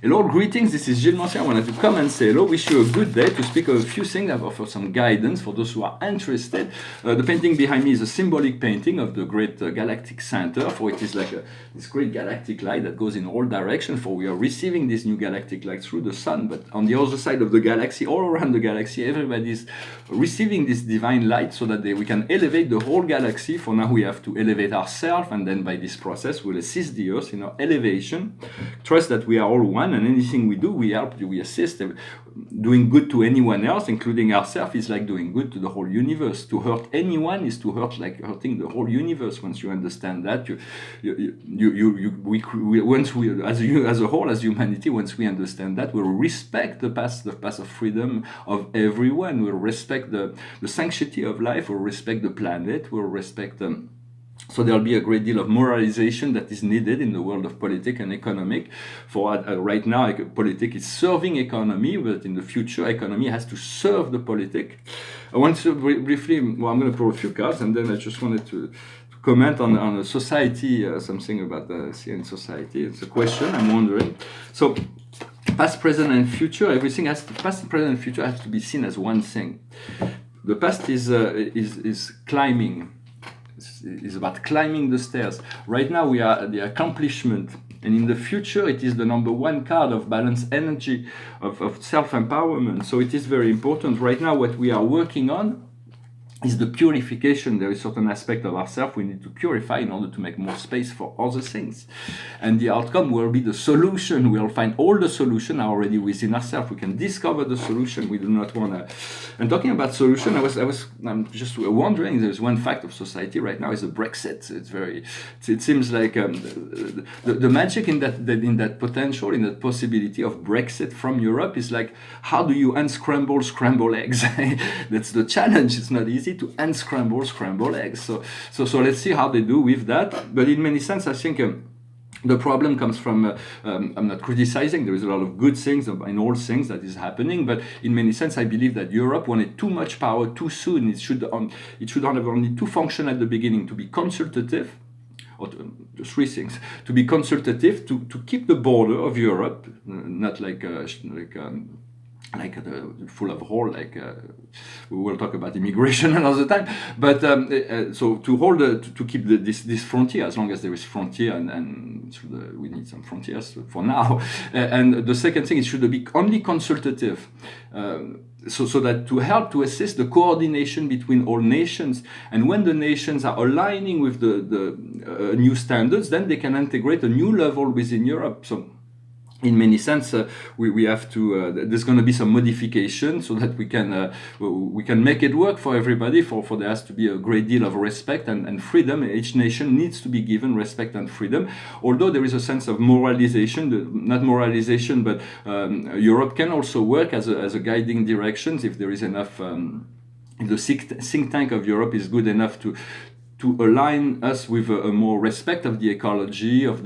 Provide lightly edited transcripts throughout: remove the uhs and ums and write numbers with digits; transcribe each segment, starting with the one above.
Hello, greetings. This is Gilles Mancier. I wanted to come and say hello. Wish you a good day to speak of a few things. I've offered some guidance for those who are interested. The painting behind me is a symbolic painting of the great galactic center. For it is like this great galactic light that goes in all directions. For we are receiving this new galactic light through the sun, but on the other side of the galaxy, all around the galaxy, everybody is receiving this divine light so that we can elevate the whole galaxy. For now, we have to elevate ourselves, and then by this process, we'll assist the Earth in our elevation. Trust that we are all one. And anything we do, we help, we assist. Doing good to anyone else, including ourselves, is like doing good to the whole universe. To hurt anyone is to hurt, like hurting the whole universe. Once you understand that, as a whole, as humanity, once we understand that, we'll respect the path of freedom of everyone. We'll respect the sanctity of life. We'll respect the planet. We'll respect them. So there'll be a great deal of moralization that is needed in the world of politics and economic. For right now, politics is serving economy, but in the future, economy has to serve the politic. I want to briefly, I'm going to pull a few cards, and then I just wanted to comment on a society, something about the CN society. It's a question I'm wondering. So, past, present, and future, past, present, and future has to be seen as one thing. The past is climbing. Is about climbing the stairs. Right now we are at the accomplishment, and in the future it is the number one card of balanced energy, of self-empowerment. So it is very important. Right now what we are working on is the purification. There is a certain aspect of ourselves we need to purify in order to make more space for other things. And the outcome will be the solution. We'll find all the solution are already within ourselves. We can discover the solution. We do not want to. And talking about solution, I'm just wondering, there's one fact of society right now is the Brexit. It seems like the magic in that potential, in that possibility of Brexit from Europe is like, how do you unscramble scrambled eggs? That's the challenge. It's not easy to unscramble scrambled eggs. So let's see how they do with that. But in many sense, I think the problem comes from, I'm not criticizing, there is a lot of good things in all things that is happening, but in many sense, I believe that Europe wanted too much power too soon. It should have only two functions at the beginning: to be consultative, or three things: to be consultative, to keep the border of Europe, not full of hole, we will talk about immigration another time, but so to hold to keep this frontier, as long as there is frontier, and we need some frontiers for now. And the second thing, it should be only consultative, so that to help to assist the coordination between all nations. And when the nations are aligning with the new standards, then they can integrate a new level within Europe. So in many sense, we have to. There's going to be some modification so that we can make it work for everybody. For there has to be a great deal of respect and freedom. Each nation needs to be given respect and freedom. Although there is a sense of moralization, not moralization, but Europe can also work as a guiding directions if there is enough. If the think tank of Europe is good enough to align us with a more respect of the ecology, of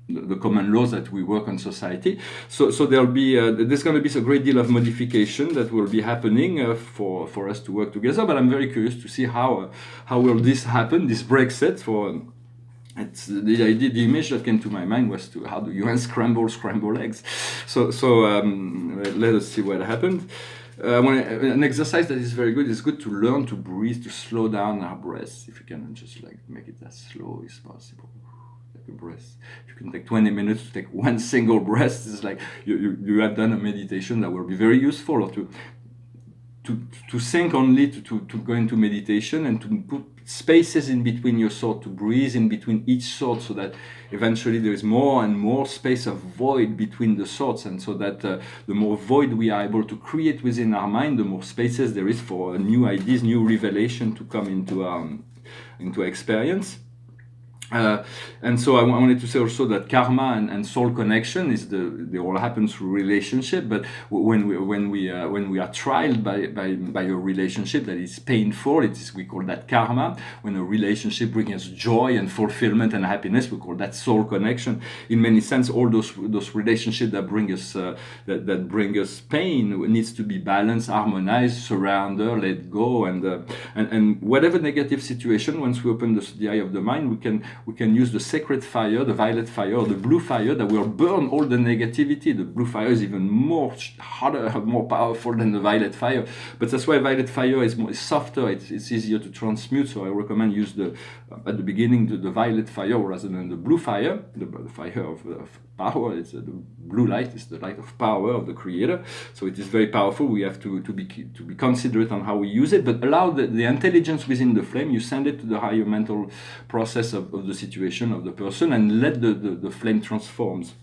the common laws that we work on society. So there's going to be a great deal of modification that will be happening for us to work together. But I'm very curious to see how will this happen, this Brexit. It's the idea, the image that came to my mind was how do you unscramble scrambled eggs? So let us see what happened. An exercise that is very good, it's good to learn to breathe, to slow down our breath. If you can just make it as slow as possible. A breath. If you can take 20 minutes to take one single breath, it's like you have done a meditation that will be very useful. Or to think only to go into meditation and to put spaces in between your thought, to breathe in between each thought, so that eventually there is more and more space of void between the thoughts, and so that the more void we are able to create within our mind, the more spaces there is for new ideas, new revelation to come into experience. And so I wanted to say also that karma and soul connection they all happen through relationship. But when we are trialed by a relationship that is painful, we call that karma. When a relationship brings us joy and fulfillment and happiness, we call that soul connection. In many sense, all those relationships that bring us pain needs to be balanced, harmonized, surrender, let go, and whatever negative situation. Once we open the eye of the mind, we can use the sacred fire, the violet fire, or the blue fire that will burn all the negativity. The blue fire is even more harder, more powerful than the violet fire, but that's why violet fire is softer, it's easier to transmute. So I recommend use at the beginning the violet fire rather than the blue fire, the fire of power. It's the blue light is the light of power of the Creator. So it is very powerful. We have to be considerate on how we use it, but allow the intelligence within the flame. You send it to the higher mental process of the situation of the person, and let the flame transforms.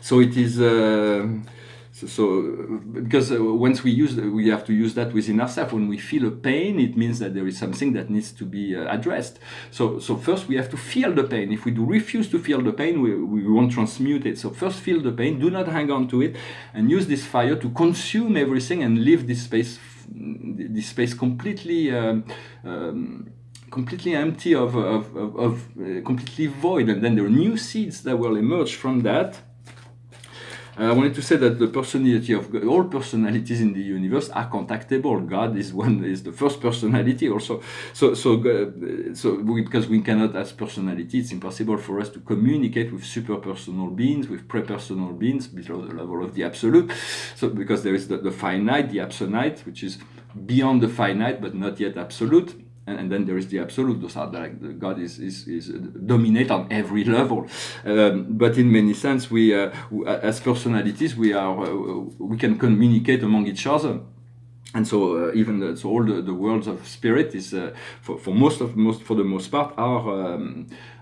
So it is. Because once we have to use that within ourselves. When we feel a pain, it means that there is something that needs to be addressed. So first we have to feel the pain. If we do refuse to feel the pain, we won't transmute it. So first feel the pain, do not hang on to it, and use this fire to consume everything and leave this space completely empty of completely void. And then there are new seeds that will emerge from that. I wanted to say that the personality of God, all personalities in the universe are contactable. God is the first personality also. Because we cannot as personality, it's impossible for us to communicate with superpersonal beings, with pre-personal beings below the level of the absolute. So because there is the finite, the absolute, which is beyond the finite but not yet absolute. And then there is the absolute. Those are like God is dominate on every level. But in many sense, we as personalities, we can communicate among each other. And so all the worlds of spirit is for the most part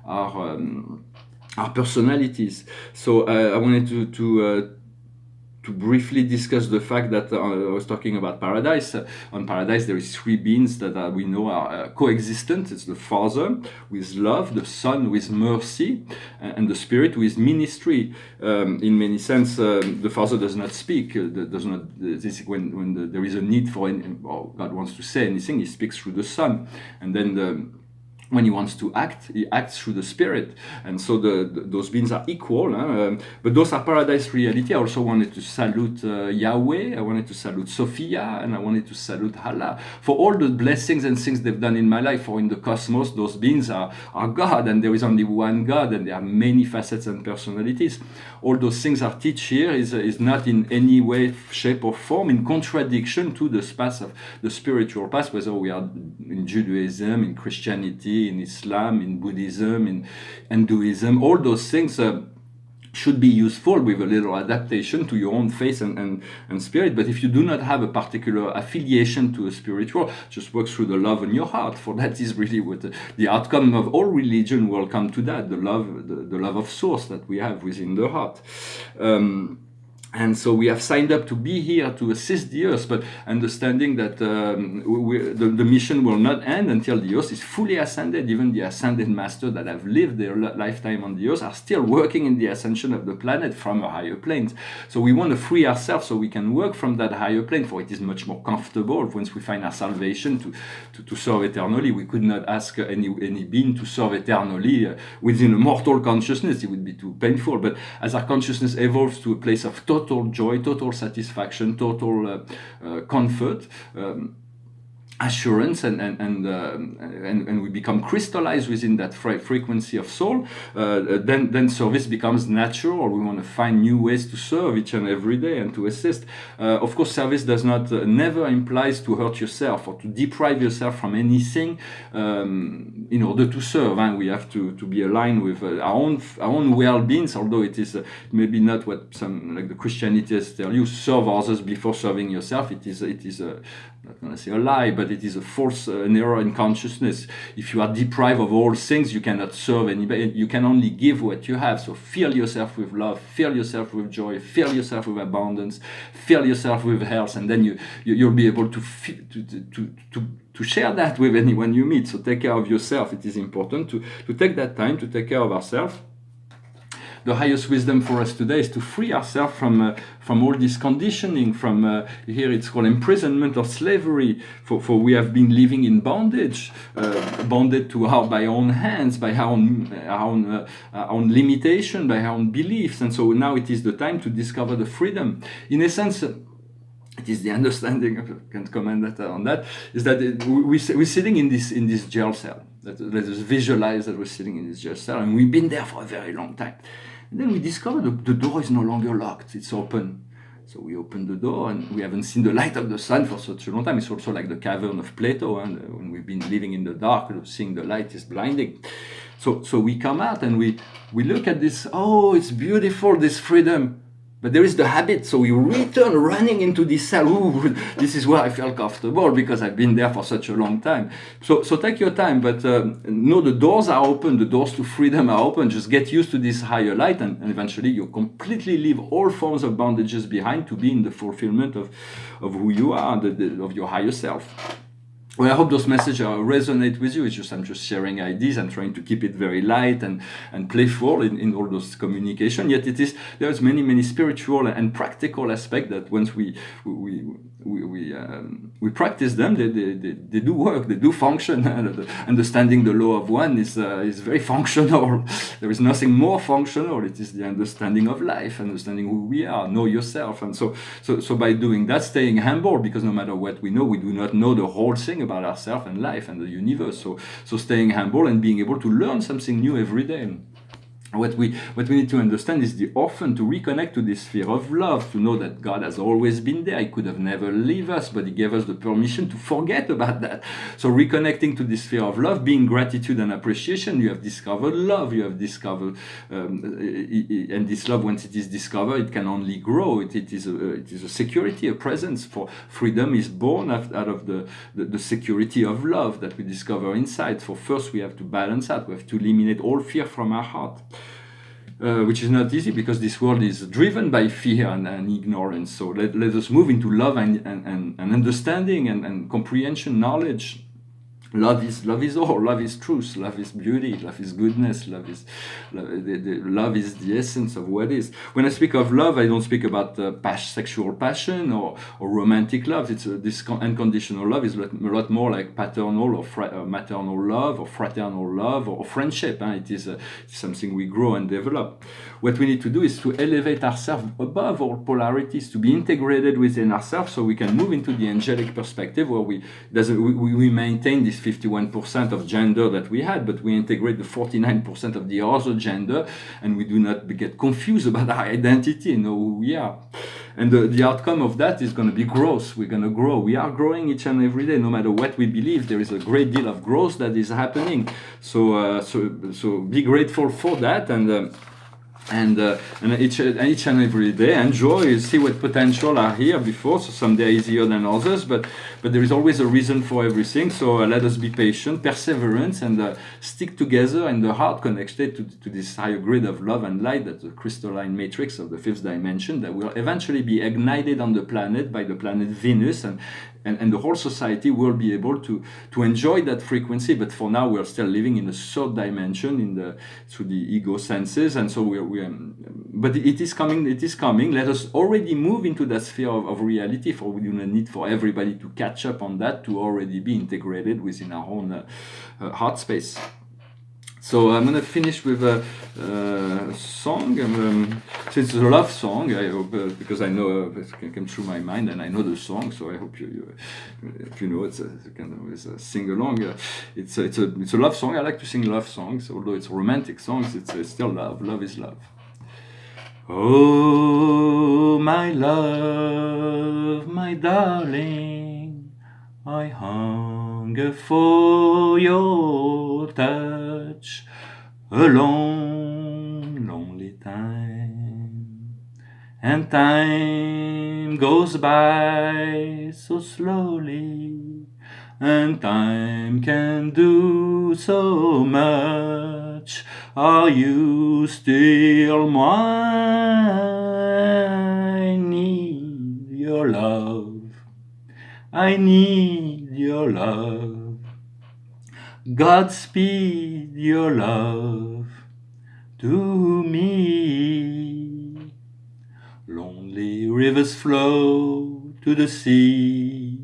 are personalities. So I wanted to briefly discuss the fact that I was talking about paradise. On paradise, there is three beings that we know are coexistent. It's the Father with love, the Son with mercy, and the Spirit with ministry. In many sense, the Father does not speak. When there is a need for or God wants to say anything, He speaks through the Son, and then when He wants to act, He acts through the Spirit. And so those beings are equal, but those are paradise reality. I also wanted to salute Yahweh, I wanted to salute Sophia, and I wanted to salute Allah for all the blessings and things they've done in my life. For in the cosmos, those beings are God, and there is only one God, and there are many facets and personalities. All those things I teach here is not in any way, shape, or form in contradiction to the path of the spiritual path, whether we are in Judaism, in Christianity, in Islam, in Buddhism, in Hinduism. All those things should be useful with a little adaptation to your own faith and spirit. But if you do not have a particular affiliation to a spiritual, just work through the love in your heart. For that is really what the outcome of all religion will come to, that the love of source that we have within the heart. And so we have signed up to be here to assist the Earth, but understanding that the mission will not end until the Earth is fully ascended. Even the ascended masters that have lived their lifetime on the Earth are still working in the ascension of the planet from a higher plane. So we want to free ourselves so we can work from that higher plane, for it is much more comfortable once we find our salvation to serve eternally. We could not ask any being to serve eternally within a mortal consciousness. It would be too painful. But as our consciousness evolves to a place of total joy, total satisfaction, total comfort, assurance, and we become crystallized within that frequency of soul, then service becomes natural. We want to find new ways to serve each and every day and to assist. Of course, service does not never implies to hurt yourself or to deprive yourself from anything in order to serve. And we have to be aligned with our own well-being, although it is maybe not what some like the Christianities tell you, serve others before serving yourself. It is I'm not going to say a lie, but it is a false an error in consciousness. If you are deprived of all things, you cannot serve anybody. You can only give what you have. So fill yourself with love, fill yourself with joy, fill yourself with abundance, fill yourself with health, and then you'll be able to share that with anyone you meet. So take care of yourself. It is important to take that time to take care of ourselves. The highest wisdom for us today is to free ourselves from all this conditioning, from here it's called imprisonment or slavery, for we have been living in bondage, bonded to by our own hands, by our own limitation, by our own beliefs. And so now it is the time to discover the freedom. In a sense, it is the understanding, I can comment on that, is that we're sitting in this jail cell. Let us visualize that we're sitting in this jail cell, and we've been there for a very long time. And then we discover the door is no longer locked, it's open. So we open the door, and we haven't seen the light of the sun for such a long time. It's also like the cavern of Plato, and when we've been living in the dark, seeing the light is blinding. So we come out and we look at this, oh, it's beautiful, this freedom. But there is the habit, so we return running into this cell. Ooh, this is where I felt comfortable because I've been there for such a long time. So take your time, but know the doors are open, the doors to freedom are open. Just get used to this higher light, and eventually you completely leave all forms of bondages behind to be in the fulfillment of who you are, of your higher self. Well, I hope those messages resonate with you. I'm just sharing ideas. I'm trying to keep it very light and playful in all those communication. Yet there's many spiritual and practical aspects that once we practice them, they do work, they do function. Understanding the law of one is very functional. There is nothing more functional. It is the understanding of life, understanding who we are, know yourself. And so by doing that, staying humble, because no matter what we know, we do not know the whole thing about ourselves and life and the universe. So staying humble and being able to learn something new every day. What we need to understand is often to reconnect to this sphere of love, to know that God has always been there. He could have never leave us, but He gave us the permission to forget about that. So reconnecting to this sphere of love, being gratitude and appreciation, you have discovered love, you have discovered, and this love, once it is discovered, it can only grow. It is a security, a presence. For freedom is born out of the security of love that we discover inside. For first we have to balance out, we have to eliminate all fear from our heart. Which is not easy because this world is driven by fear and ignorance. So let us move into love and understanding and comprehension, knowledge. Love is all. Love is truth. Love is beauty. Love is goodness. Love is the essence of what is. When I speak of love, I don't speak about sexual passion or romantic love. This unconditional love is a lot more like paternal or maternal love or fraternal love or friendship. It is something we grow and develop. What we need to do is to elevate ourselves above all polarities, to be integrated within ourselves, so we can move into the angelic perspective where we maintain this 51% of gender that we had, but we integrate the 49% of the other gender, and we do not get confused about our identity and know who we are. And the outcome of that is going to be growth. We're going to grow. We are growing each and every day. No matter what we believe, there is a great deal of growth that is happening. So be grateful for that, and each and every day enjoy, see what potential are here before. So some days easier than others, but there is always a reason for everything. So let us be patient, perseverance, and stick together in the heart, connected to this higher grid of love and light, that the crystalline matrix of the fifth dimension, that will eventually be ignited on the planet by the planet Venus, and the whole society will be able to enjoy that frequency. But for now, we're still living in the third dimension, through the ego senses, and so but it is coming. Let us already move into that sphere of reality, for we do not need for everybody to catch up on that, to already be integrated within our own heart space. So I'm going to finish with a song. So it's a love song, I hope, because I know it can come through my mind, and I know the song. So I hope you know it's a kind of sing along. It's a love song. I like to sing love songs, although it's romantic songs. It's still love. Love is love. Oh, my love, my darling, I hunger for your touch. A long, lonely time, and time goes by so slowly, and time can do so much. Are you still mine? I need your love. I need your love. Godspeed your love to me. Lonely rivers flow to the sea,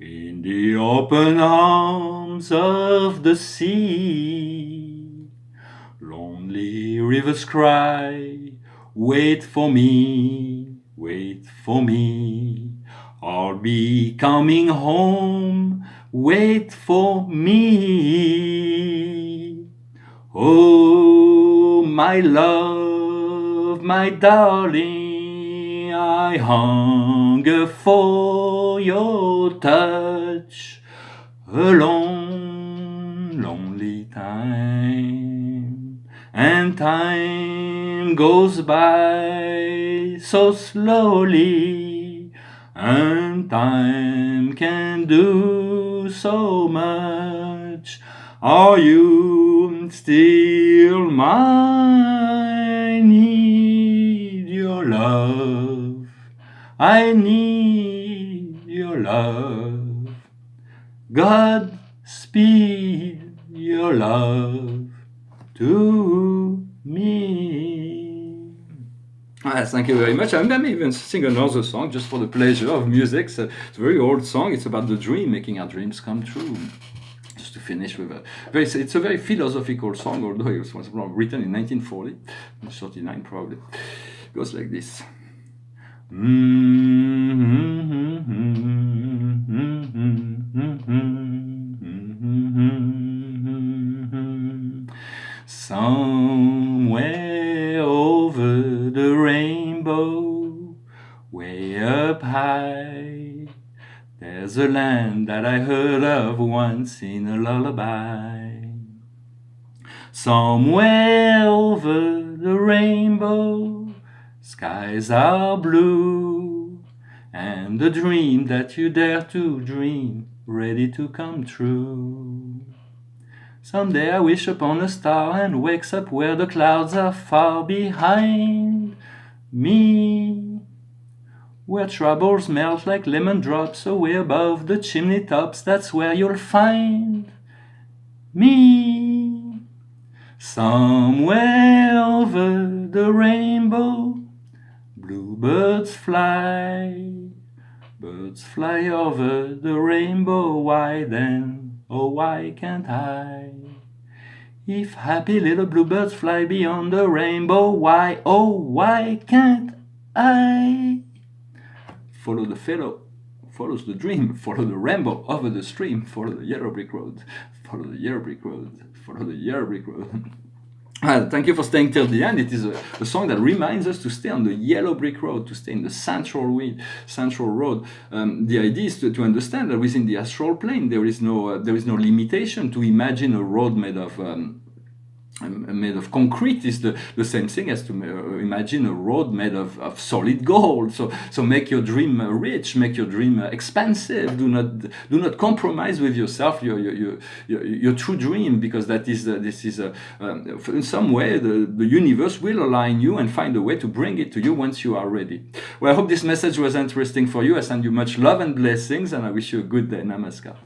in the open arms of the sea. Lonely rivers cry, wait for me, wait for me. I'll be coming home wait for me. Oh, my love, my darling, I hunger for your touch. A long, lonely time, and time goes by so slowly, and time can do so much. Are you still mine? I need your love. I need your love. God speed your love to me. Thank you very much. I may even sing another song just for the pleasure of music. It's a very old song. It's about the dream, making our dreams come true. Just to finish with it's a very philosophical song, although it was written in 1940, 39 probably. It goes like this. Somewhere over the rainbow, way up high, there's a land that I heard of once in a lullaby. Somewhere over the rainbow, skies are blue, and the dream that you dare to dream, ready to come true. Someday I wish upon a star and wakes up where the clouds are far behind me, where troubles melt like lemon drops away above the chimney tops. That's where you'll find me. Somewhere over the rainbow, bluebirds fly. Birds fly over the rainbow. Why then, oh why can't I? If happy little bluebirds fly beyond the rainbow, why, oh why can't I? Follow the fellow, follows the dream, follow the rainbow over the stream, follow the yellow brick road, follow the yellow brick road, follow the yellow brick road. Thank you for staying till the end. It is a song that reminds us to stay on the yellow brick road, to stay in the central road. The idea is to understand that within the astral plane there is no limitation. To imagine a road made of concrete is the same thing as to imagine a road made of solid gold. So make your dream rich, make your dream expansive. Do not compromise with yourself, your true dream, because this is in some way the universe will align you and find a way to bring it to you once you are ready. Well, I hope this message was interesting for you. I send you much love and blessings, and I wish you a good day. Namaskar.